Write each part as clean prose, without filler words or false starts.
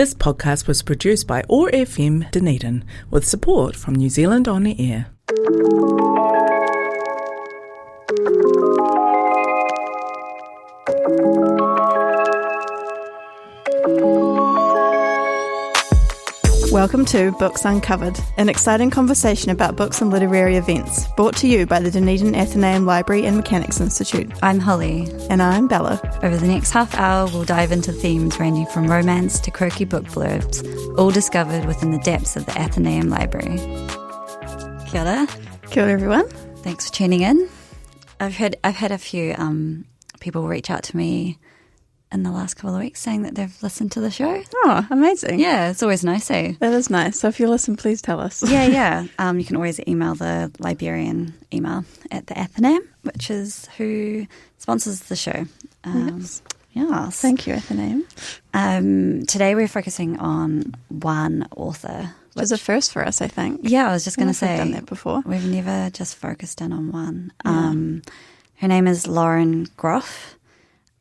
This podcast was produced by OAR FM Dunedin with support from New Zealand On Air. Welcome to Books Uncovered, an exciting conversation about books and literary events, brought to you by the Dunedin Athenaeum Library and Mechanics Institute. I'm Holly. And I'm Bella. Over the next half hour, we'll dive into themes ranging from romance to quirky book blurbs, all discovered within the depths of the Athenaeum Library. Kia ora. Kia ora, everyone. Thanks for tuning in. I've had a few people reach out to me in the last couple of weeks saying that they've listened to the show. Oh, amazing. Yeah, it's always nice, eh? That is nice. So if you listen, please tell us. Yeah. You can always email the librarian email at the Athenaeum, which is who sponsors the show. Yes. Thank you, Athenaeum. Today we're focusing on one author. Which is a first for us, I think. Yeah, I was just going to say. We've done that before. We've never just focused in on one. Yeah. Her name is Lauren Groff.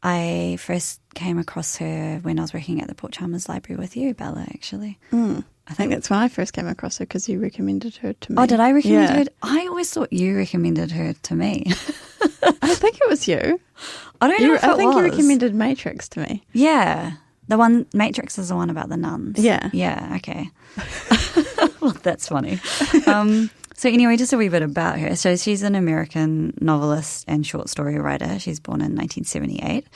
I first came across her when I was working at the Port Chalmers Library with you, Bella, actually. I think that's when I first came across her because you recommended her to me. Oh, did I recommend her? I always thought you recommended her to me. I think it was you. I don't know if I think was. you recommended Matrix to me. Yeah. The one, Matrix is the one about the nuns. Yeah. Yeah, okay. Well, that's funny. So anyway, just a wee bit about her. So she's an American novelist and short story writer. She's born in 1978.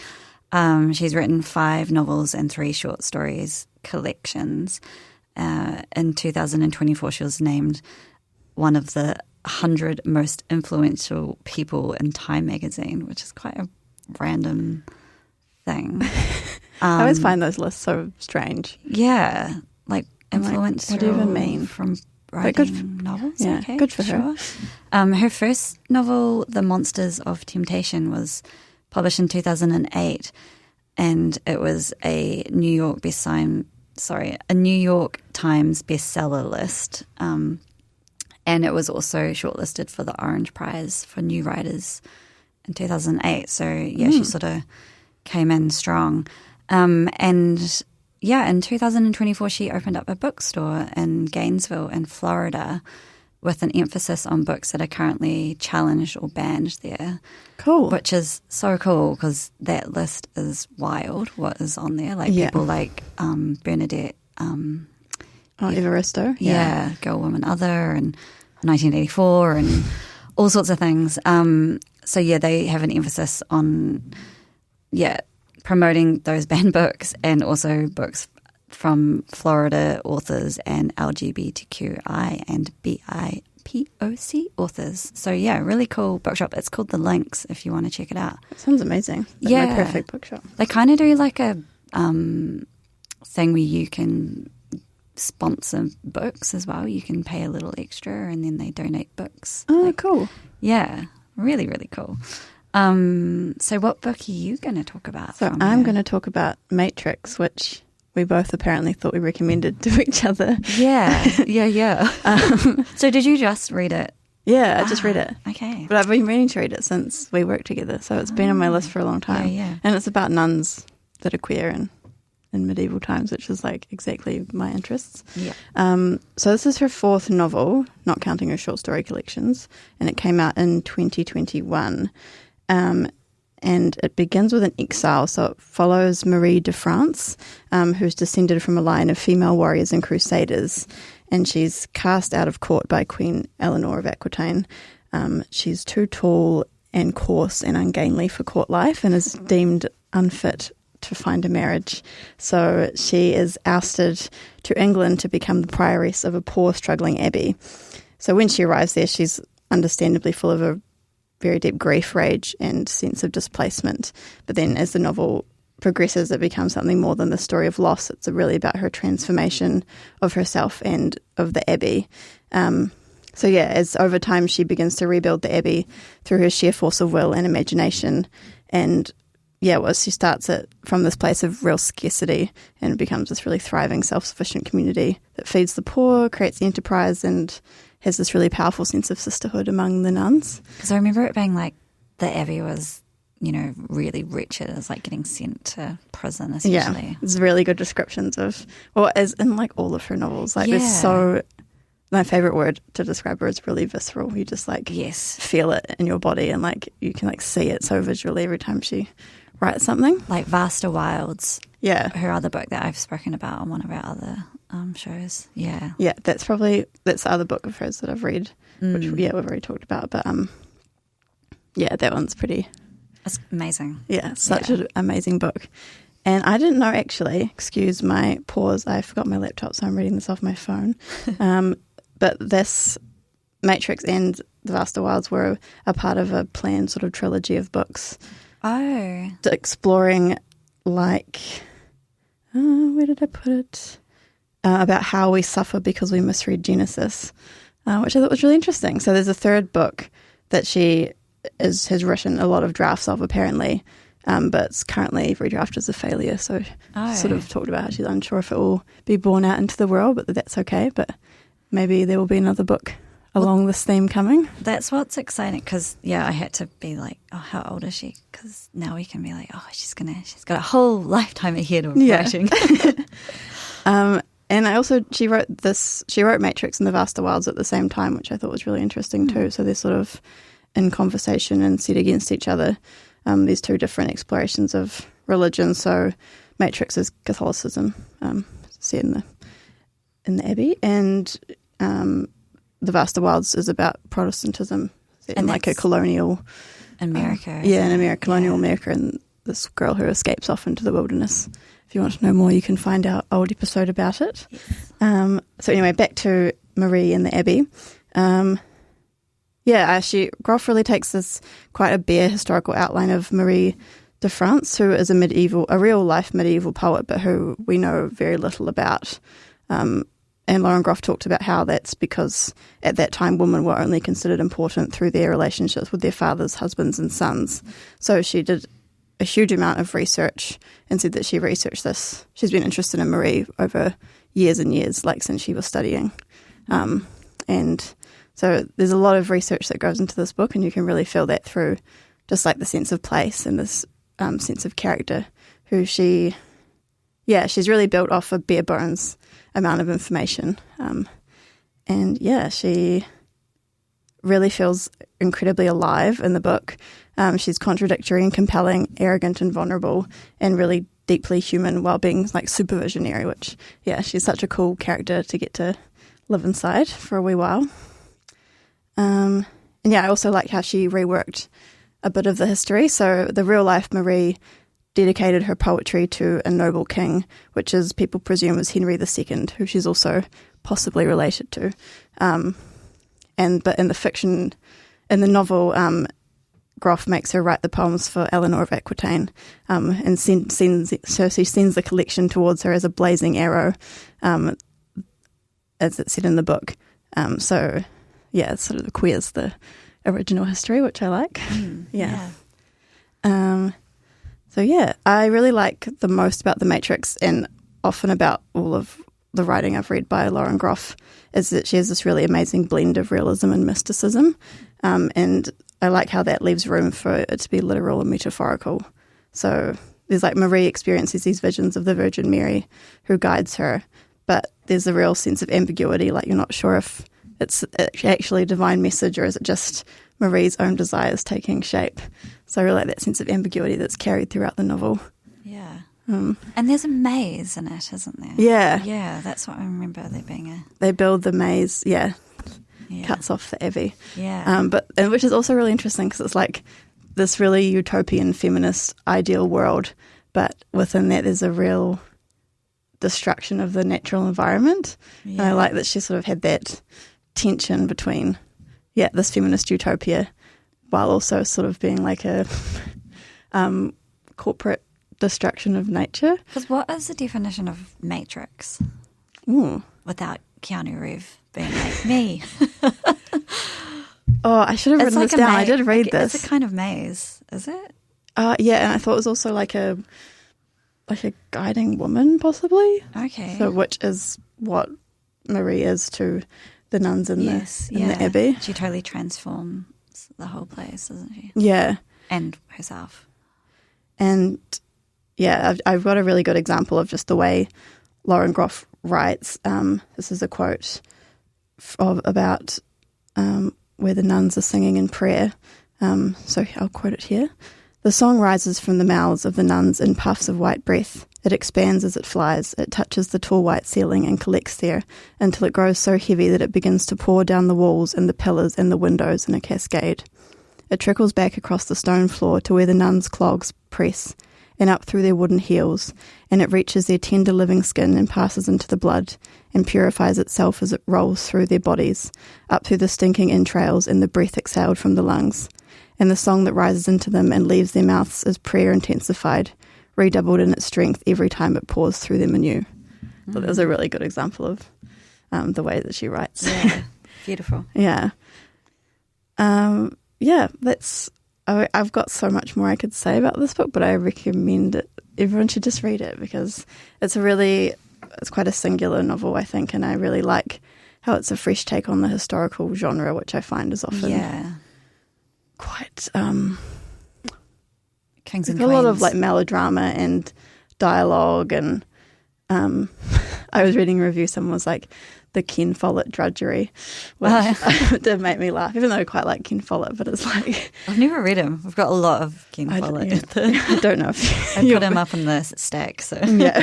She's written 5 novels and 3 short stories collections. In 2024, she was named one of the 100 most influential people in Time magazine, which is quite a random thing. I always find those lists so strange. Yeah, like influential. What do you even mean? From writing novels? Yeah, okay, good for her. Her first novel, The Monsters of Temptation, was published in 2008, and it was a New York Times bestseller list, and it was also shortlisted for the Orange Prize for New Writers in 2008. So she sort of came in strong, in 2024, she opened up a bookstore in Gainesville in Florida with an emphasis on books that are currently challenged or banned there. Cool. Which is so cool because that list is wild, what is on there. Like people like Bernadette. Evaristo. Yeah, Girl, Woman, Other, and 1984 and all sorts of things. They have an emphasis on, promoting those banned books and also books from Florida authors and LGBTQI and BIPOC authors. So, really cool bookshop. It's called The Links if you want to check it out. It sounds amazing. My perfect bookshop. They kind of do like a thing where you can sponsor books as well. You can pay a little extra and then they donate books. Oh, cool. Yeah, really, really cool. So what book are you going to talk about? So I'm going to talk about Matrix, which we both apparently thought we recommended to each other. Yeah. So did you just read it? Yeah, I just read it. Okay. But I've been meaning to read it since we worked together, so it's been on my list for a long time. Yeah. And it's about nuns that are queer in medieval times, which is like exactly my interests. Yeah. So this is her 4th novel, not counting her short story collections, and it came out in 2021. And it begins with an exile, so it follows Marie de France, who's descended from a line of female warriors and crusaders, and she's cast out of court by Queen Eleanor of Aquitaine. She's too tall and coarse and ungainly for court life and is deemed unfit to find a marriage. So she is ousted to England to become the prioress of a poor, struggling abbey. So when she arrives there, she's understandably full of a very deep grief, rage, and sense of displacement. But then as the novel progresses, it becomes something more than the story of loss. It's really about her transformation of herself and of the abbey. As over time she begins to rebuild the abbey through her sheer force of will and imagination. And she starts it from this place of real scarcity and it becomes this really thriving, self-sufficient community that feeds the poor, creates the enterprise, and has this really powerful sense of sisterhood among the nuns. Because I remember it being like the abbey was really wretched. It's like getting sent to prison, Yeah, essentially. there's really good descriptions of, well, as in like all of her novels. Like there's my favourite word to describe her is really visceral. You just like feel it in your body and like you can like see it so visually every time she writes something. Like Vaster Wilds. Yeah. Her other book that I've spoken about on one of our other shows. Yeah. Yeah, that's the other book of hers that I've read, which we've already talked about. But yeah, that one's pretty... It's amazing. Yeah, such an amazing book. And I didn't know actually, excuse my pause, I forgot my laptop, so I'm reading this off my phone. But this Matrix and The Vaster Wilds were a part of a planned sort of trilogy of books. Oh. Exploring like, where did I put it? About how we suffer because we misread Genesis, which I thought was really interesting. So there's a third book that she has written a lot of drafts of apparently, but it's currently every draft is a failure. So sort of talked about how she's unsure if it will be born out into the world, but that's okay. But maybe there will be another book along this theme coming. That's what's exciting because, I had to be like, oh, how old is she? Because now we can be like, oh, she's got a whole lifetime ahead of writing. And I also, she wrote Matrix and The Vaster Wilds at the same time, which I thought was really interesting too. So they're sort of in conversation and set against each other. There's two different explorations of religion. So Matrix is Catholicism, set in the Abbey, and The Vaster Wilds is about Protestantism, set in like a colonial America. Colonial America, and this girl who escapes off into the wilderness. If you want to know more, you can find our old episode about it. Yes. So anyway, back to Marie and the Abbey. Groff really takes this quite a bare historical outline of Marie de France, who is a real-life medieval poet, but who we know very little about. And Lauren Groff talked about how that's because at that time women were only considered important through their relationships with their fathers, husbands and sons. So she did a huge amount of research and said that she researched this. She's been interested in Marie over years and years, like since she was studying. And so there's a lot of research that goes into this book, and you can really feel that through just like the sense of place and this sense of character, who she's really built off a bare bones amount of information. She really feels incredibly alive in the book. She's contradictory and compelling, arrogant and vulnerable, and really deeply human while being like super visionary, which, she's such a cool character to get to live inside for a wee while. I also like how she reworked a bit of the history. So the real life Marie dedicated her poetry to a noble king, which is people presume is Henry II, who she's also possibly related to. But in the fiction, in the novel, Groff makes her write the poems for Eleanor of Aquitaine, and she sends the collection towards her as a blazing arrow, as it's said in the book. It sort of queers the original history, which I like. I really like the most about The Matrix, and often about all of the writing I've read by Lauren Groff, is that she has this really amazing blend of realism and mysticism, and I like how that leaves room for it to be literal and metaphorical. So there's like Marie experiences these visions of the Virgin Mary who guides her, but there's a real sense of ambiguity, like you're not sure if it's actually a divine message or is it just Marie's own desires taking shape. So I really like that sense of ambiguity that's carried throughout the novel. Yeah. And there's a maze in it, isn't there? Yeah. Yeah, that's what I remember there being a... They build the maze, cuts off the Abbey. Yeah. Which is also really interesting because it's like this really utopian feminist ideal world, but within that there's a real destruction of the natural environment. Yeah. And I like that she sort of had that tension between, this feminist utopia while also sort of being like a corporate destruction of nature. Because what is the definition of Matrix? Without Keanu Reeves being like me. Oh, I should have written this down. I did read this. It's a kind of maze, is it? And I thought it was also like a guiding woman, possibly. Okay. So, which is what Marie is to the nuns in the Abbey. She totally transforms the whole place, doesn't she? Yeah. And herself. And yeah, I've got a really good example of just the way Lauren Groff writes. This is a quote about where the nuns are singing in prayer. So I'll quote it here. "The song rises from the mouths of the nuns in puffs of white breath. It expands as it flies. It touches the tall white ceiling and collects there until it grows so heavy that it begins to pour down the walls and the pillars and the windows in a cascade. It trickles back across the stone floor to where the nuns' clogs press, and up through their wooden heels, and it reaches their tender living skin and passes into the blood, and purifies itself as it rolls through their bodies, up through the stinking entrails and the breath exhaled from the lungs. And the song that rises into them and leaves their mouths is prayer intensified, redoubled in its strength every time it pours through them anew." So that was a really good example of the way that she writes. Yeah, beautiful. Yeah. I've got so much more I could say about this book, but I recommend it. Everyone should just read it because it's quite a singular novel, I think, and I really like how it's a fresh take on the historical genre, which I find is often quite Kings and a Queens. lot of like melodrama and dialogue, and I was reading a review, someone was like, the Ken Follett drudgery, which did make me laugh, even though I quite like Ken Follett, but it's like... I've never read him. We've got a lot of Ken Follett. I don't know if I put him up in the stack. So yeah.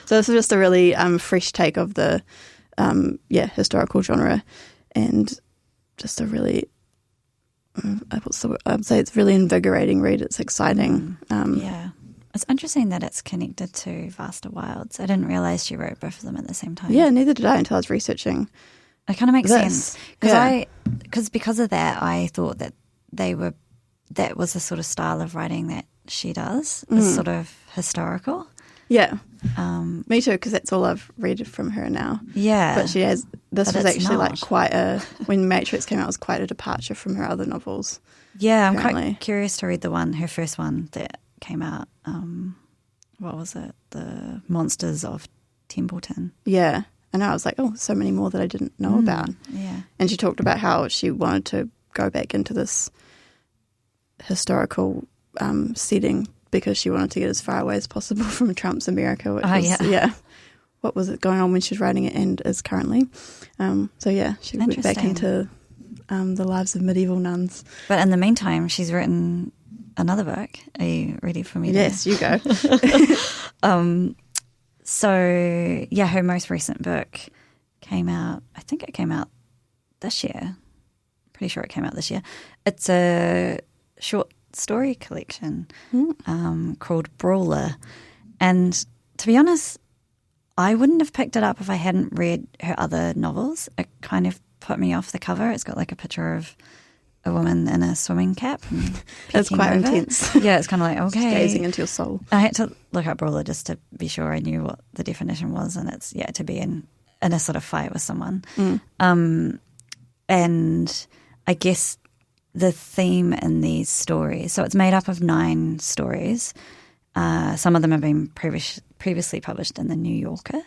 So this is just a really fresh take of the historical genre, and just a really... I'd say it's really invigorating read. It's exciting. Yeah. It's interesting that it's connected to Vaster Wilds. I didn't realise she wrote both of them at the same time. Yeah, neither did I until I was researching. It kind of makes sense. Because of that, I thought that that was the sort of style of writing that she does, is sort of historical. Yeah. Me too, because that's all I've read from her now. Yeah. But she has, this was actually not. like quite when Matrix came out, it was quite a departure from her other novels. Yeah, apparently. I'm quite curious to read her first one that came out. What was it? The Monsters of Templeton. Yeah. I know. I was like, oh, so many more that I didn't know about. Yeah. And she talked about how she wanted to go back into this historical setting because she wanted to get as far away as possible from Trump's America, which what was it going on when she was writing it and is currently. She went back into the lives of medieval nuns. But in the meantime, she's written another book. Are you ready for me? Yes, you go. Her most recent book came out, I think it came out this year. Pretty sure it came out this year. It's a short story collection called Brawler. And to be honest, I wouldn't have picked it up if I hadn't read her other novels. It kind of put me off the cover. It's got like a picture of a woman in a swimming cap. That's quite intense. Yeah, it's kind of like, okay. Gazing into your soul. I had to look up Brawler just to be sure I knew what the definition was, and it's, to be in a sort of fight with someone. And I guess the theme in these stories, so it's made up of 9 stories. Some of them have been previously published in The New Yorker.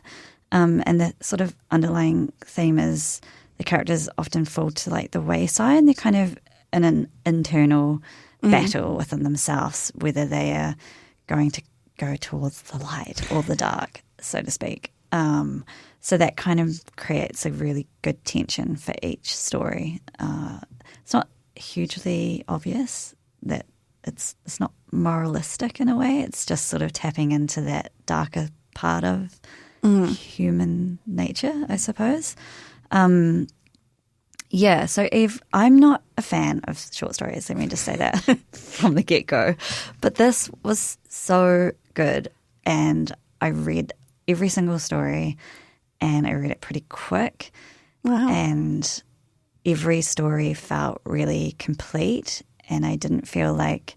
And the sort of underlying theme is the characters often fall to like the wayside. They're kind of in an internal battle within themselves, whether they are going to go towards the light or the dark, so to speak. So that kind of creates a really good tension for each story. It's not hugely obvious that it's not moralistic in a way. It's just sort of tapping into that darker part of human nature, I suppose. So Eve, I'm not a fan of short stories. Let me just say that from the get-go. But this was so good, and I read every single story, and I read it pretty quick. Wow. And every story felt really complete, and I didn't feel like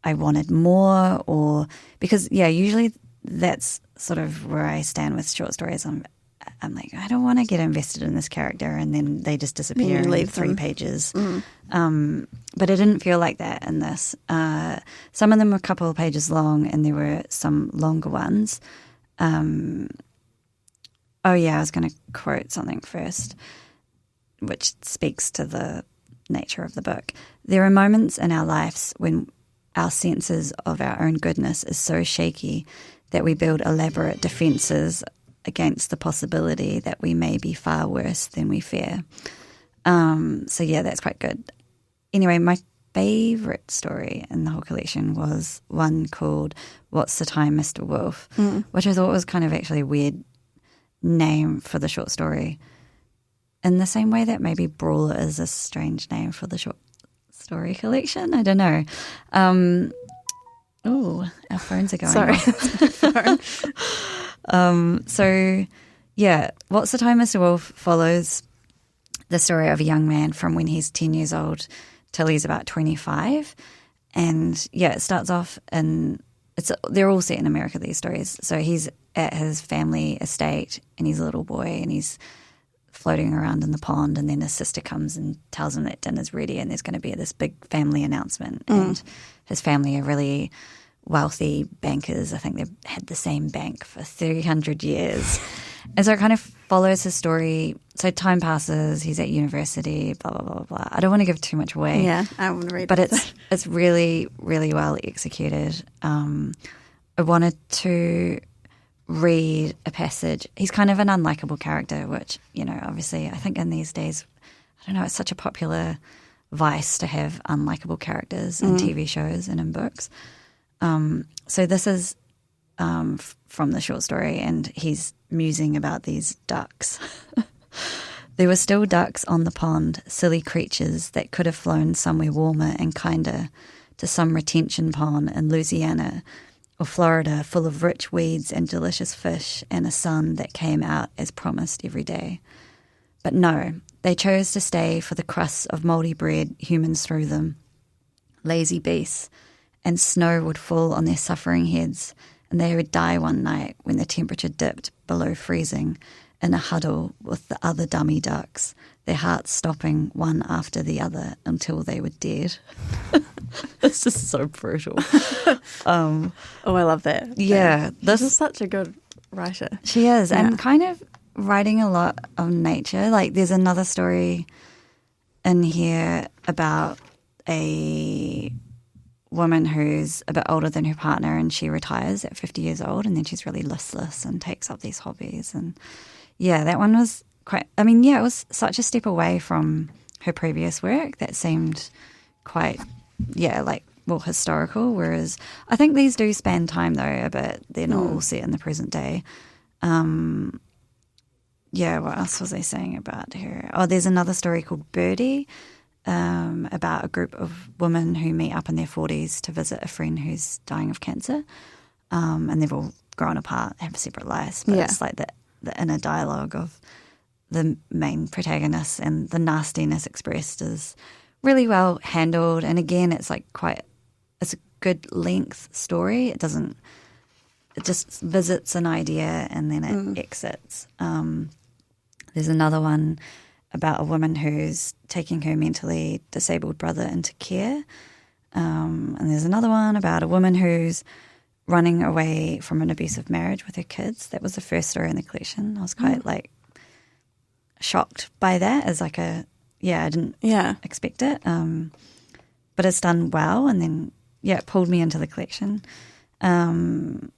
I wanted more, or because usually that's sort of where I stand with short stories. I'm like, I don't want to get invested in this character, and then they just disappear in 3 pages. But it didn't feel like that in this. Some of them were a couple of pages long, and there were some longer ones. I was going to quote something first, which speaks to the nature of the book. There are moments in our lives when our senses of our own goodness is so shaky that we build elaborate defences against the possibility that we may be far worse than we fear. So yeah, that's quite good. Anyway, my favourite story in the whole collection was one called What's the Time, Mr. Wolf, which I thought was kind of actually a weird name for the short story, in the same way that maybe Brawler is a strange name for the short story collection. I don't know. Oh, our phones are going off. So, yeah, What's the Time, Mr. Wolf follows the story of a young man from when he's 10 years old till he's about 25. And, yeah, it starts off they're all set in America, these stories. So he's at his family estate and he's a little boy and he's floating around in the pond, and then his sister comes and tells him that dinner's ready and there's going to be this big family announcement. And his family are really wealthy bankers. I think they've had the same bank for 300 years. And so it kind of follows his story. So time passes, he's at university, blah, blah, blah, blah. I don't want to give too much away. Yeah, I want to read it. But it's really, really well executed. I wanted to read a passage. He's kind of an unlikable character, which, obviously I think in these days, I don't know, it's such a popular vice to have unlikable characters in TV shows and in books. So this is from the short story, and he's musing about these ducks. There were still ducks on the pond, silly creatures that could have flown somewhere warmer and kinder, to some retention pond in Louisiana or Florida, full of rich weeds and delicious fish and a sun that came out as promised every day. But no, they chose to stay for the crusts of mouldy bread humans threw them, lazy beasts, and snow would fall on their suffering heads, and they would die one night when the temperature dipped below freezing in a huddle with the other dummy ducks, their hearts stopping one after the other until they were dead. This is so brutal. Oh, I love that. Yeah. This is such a good writer. She is, Yeah. and kind of writing a lot of nature. Like there's another story in here about a woman who's a bit older than her partner, and she retires at 50 years old, and then she's really listless and takes up these hobbies. And yeah, that one was it was such a step away from her previous work that seemed quite, historical. Whereas I think these do span time though a bit. They're not all set in the present day. What else was I saying about her? Oh, there's another story called Birdie, about a group of women who meet up in their 40s to visit a friend who's dying of cancer. And they've all grown apart, have separate lives. But it's like the inner dialogue of the main protagonist, and the nastiness expressed is really well handled. And again, it's like it's a good length story. It just visits an idea and then it exits. There's another one about a woman who's taking her mentally disabled brother into care. And there's another one about a woman who's running away from an abusive marriage with her kids. That was the first story in the collection. I was quite shocked by that as I didn't expect it. But it's done well, and then, it pulled me into the collection. There's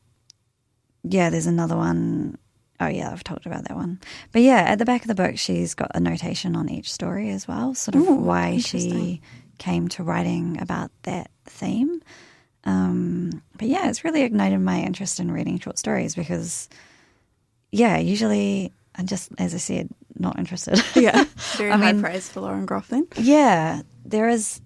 another one. Oh, yeah, I've talked about that one. But, at the back of the book, she's got a notation on each story as well, sort of why she came to writing about that theme. It's really ignited my interest in reading short stories because, usually I'm just, as I said, not interested. Yeah, very high praise for Lauren Groff then. Yeah, there is,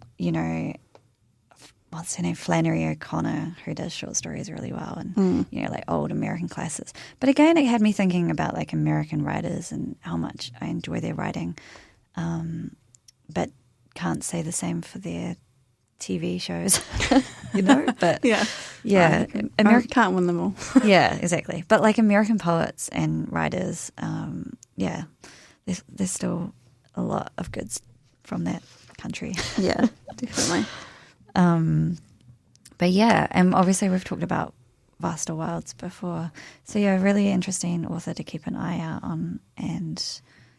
what's her name, Flannery O'Connor, who does short stories really well, and like old American classics. But again, it had me thinking about like American writers and how much I enjoy their writing, but can't say the same for their TV shows, But American can't win them all. Yeah, exactly. But like American poets and writers, there's still a lot of goods from that country. Yeah, definitely. And obviously we've talked about Vaster Wilds before. So really interesting author to keep an eye out on. And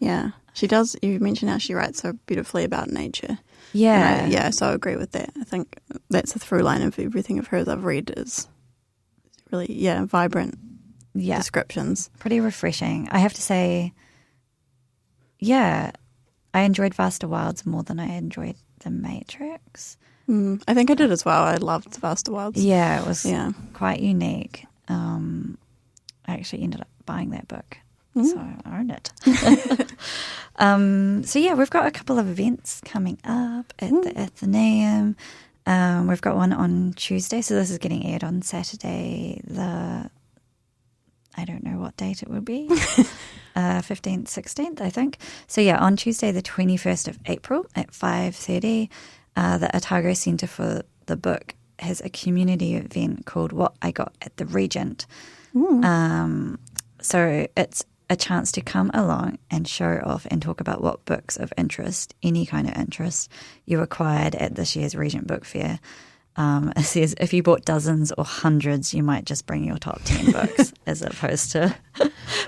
Yeah. She does. You mentioned how she writes so beautifully about nature. Yeah. And so I agree with that. I think that's a through line of everything of hers I've read is really, vibrant descriptions. Pretty refreshing. I have to say, I enjoyed Vaster Wilds more than I enjoyed The Matrix. I think I did as well. I loved Vaster Wilds. Yeah, it was quite unique. I actually ended up buying that book, so I own it. We've got a couple of events coming up at the Athenaeum. We've got one on Tuesday, so this is getting aired on Saturday, I don't know what date it will be, 15th, 16th, I think. So on Tuesday the 21st of April at 5:30, the Otago Centre for the Book has a community event called What I Got at the Regent. So it's a chance to come along and show off and talk about what books of interest, any kind of interest, you acquired at this year's Regent Book Fair. It says if you bought dozens or hundreds, you might just bring your top 10 books as opposed to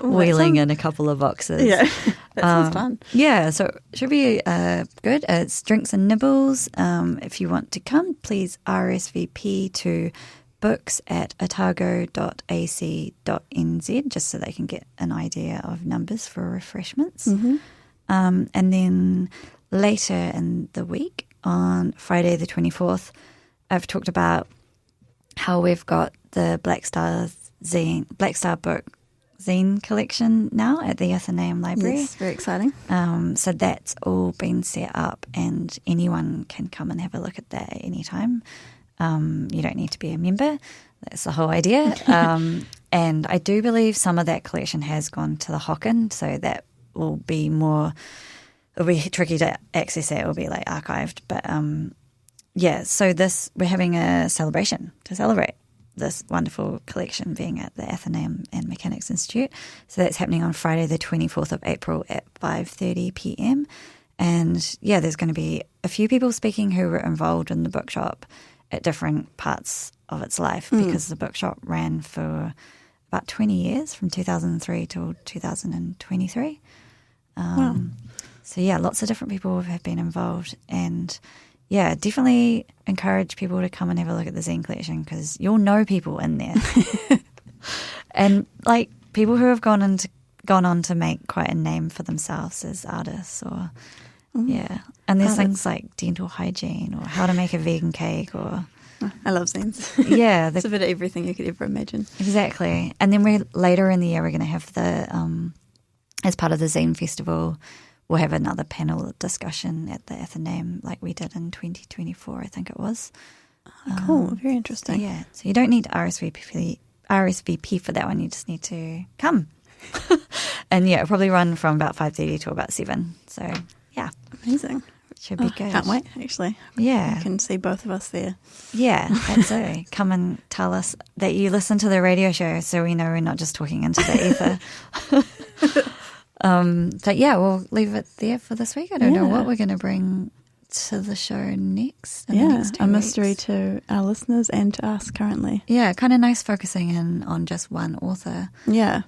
wheeling in a couple of boxes. Yeah, that sounds fun. Yeah, so it should be good. It's drinks and nibbles. If you want to come, please RSVP to books@otago.ac.nz just so they can get an idea of numbers for refreshments. And then later in the week, on Friday the 24th, I've talked about how we've got the Black Star book zine collection now at the Athenaeum Library. Yes, very exciting. So that's all been set up and anyone can come and have a look at that at any time. You don't need to be a member. That's the whole idea. And I do believe some of that collection has gone to the Hocken, so that will be it'll be tricky to access it. It will be like archived. But so we're having a celebration to celebrate this wonderful collection being at the Athenaeum and Mechanics Institute. So that's happening on Friday the 24th of April at 5:30 p.m. And there's going to be a few people speaking who were involved in the bookshop at different parts of its life because the bookshop ran for about 20 years, from 2003 till 2023. Wow. So lots of different people have been involved, and definitely encourage people to come and have a look at the zine collection because you'll know people in there, and like people who have gone on to make quite a name for themselves as artists, or and there's things like dental hygiene or how to make a vegan cake, or I love zines. It's a bit of everything you could ever imagine. Exactly. And then later in the year we're going to have the as part of the Zine Festival, we'll have another panel discussion at the Athenaeum like we did in 2024, I think it was. Cool. Very interesting. So you don't need to RSVP for that one. You just need to come. And it'll probably run from about 5:30 to about 7. So amazing. Should be good. Can't wait, actually. Yeah. You can see both of us there. Yeah, absolutely. Come and tell us that you listen to the radio show so we know we're not just talking into the ether. But we'll leave it there for this week. I don't know what we're going to bring to the show next. In the next 2 a weeks. mystery to our listeners and to us currently. Yeah, kind of nice focusing in on just one author. Yeah.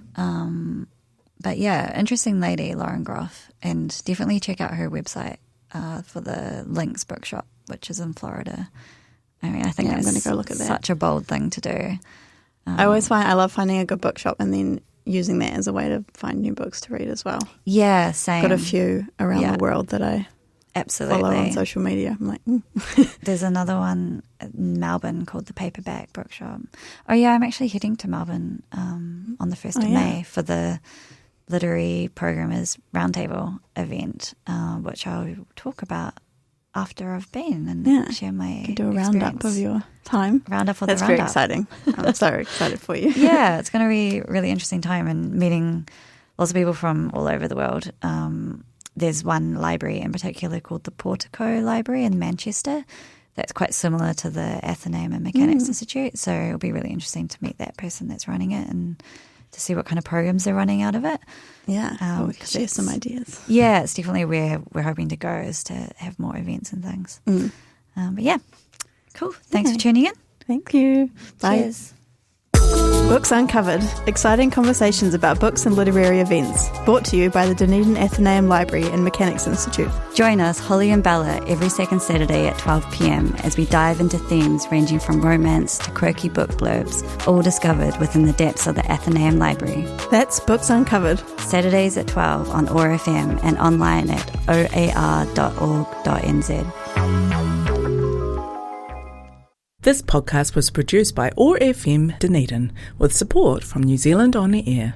But interesting lady, Lauren Groff, and definitely check out her website for the Lynx Bookshop, which is in Florida. I mean, I think I'm going to go look at that. Such a bold thing to do. I love finding a good bookshop and then using that as a way to find new books to read as well. Yeah, same. Got a few around the world that I follow on social media. I'm like, There's another one in Melbourne called the Paperback Bookshop. Oh yeah, I'm actually heading to Melbourne on the 1st of May for the Literary Programmers Roundtable event, which I'll talk about after I've been and share my do a roundup of your time. That's very exciting. I'm so excited for you. Yeah, it's going to be a really interesting time and meeting lots of people from all over the world. There's one library in particular called the Portico Library in Manchester that's quite similar to the Athenaeum and Mechanics Institute. So it'll be really interesting to meet that person that's running it and to see what kind of programs they're running out of it. Yeah, we could share some ideas. Yeah, it's definitely where we're hoping to go, is to have more events and things. But cool. Thanks for tuning in. Thank you. Bye. Cheers. Books Uncovered, exciting conversations about books and literary events, brought to you by the Dunedin Athenaeum Library and Mechanics Institute. Join us, Holly and Bella, every second Saturday at 12 p.m. as we dive into themes ranging from romance to quirky book blurbs, all discovered within the depths of the Athenaeum Library. That's Books Uncovered. Saturdays at 12 on OAR FM and online at oar.org.nz. This podcast was produced by OAR FM Dunedin with support from New Zealand On the Air.